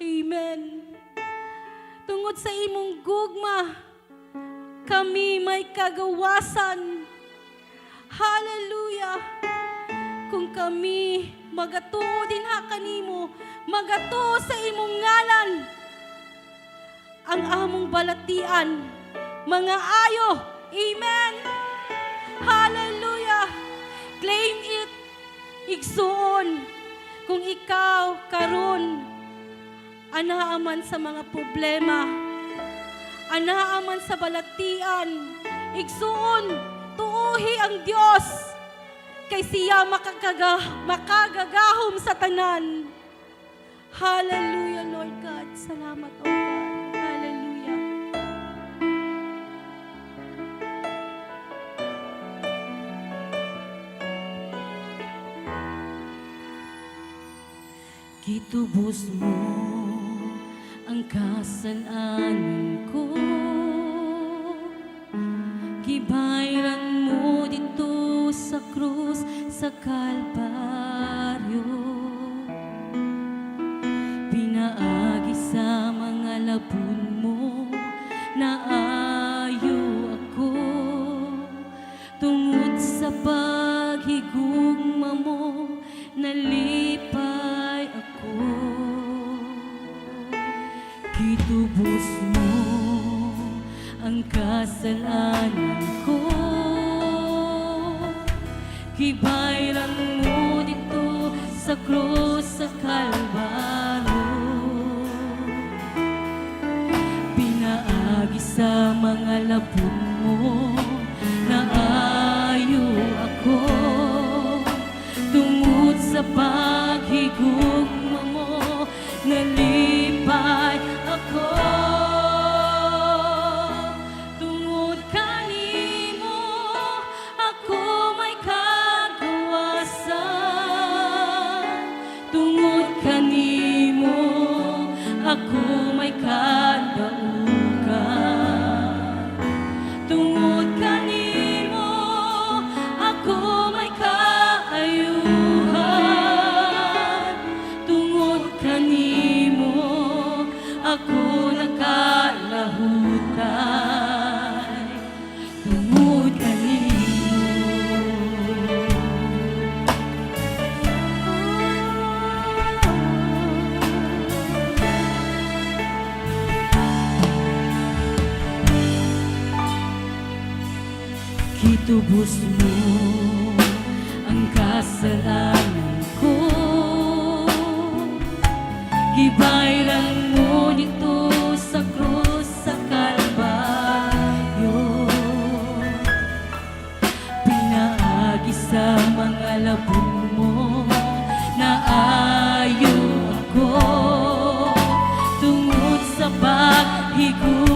Amen. Tungod sa imong gugma, kami may kagawasan. Hallelujah. Kung kami magatuo din ha kanimo, magatuo sa imong ngalan, ang among balatian, mga ayo. Amen. Hallelujah. Claim it. Igsuon. Kung ikaw karon anaaman sa mga problema, anaaman sa balatian, igsuon, tuuhi ang Dios kay siya makagagahom sa tanan. Hallelujah, Lord God. Salamat, O God. Hallelujah. Gitubos mo ang kasalanan ko, gibayran mo dito sa krus sa Kalbaryo, pinaagi sa mga labun mo na ayo ako, tungod sa paghigugma mo nalipay ako. Gitubos mo ang kasalanan ko, gibayran mo dito sa krus sa Kalbaryo, pinaagi sa mga labun mo na ayo ako, tungod sa paghigugma mo nalipay ako. Tungod kanimo ako may kagawasan, tungod kanimo ako may kadaugan, tungod kanimo ako may kaayuhan, tungod kanimo ako nakalahutan, tungod kanimo. Gitubos mo ang kasalanan ko, gibayran mo dito sa krus sa Kalbaryo, pinaagi sa mga labun mo na ayo ako, tungod sa paghigugma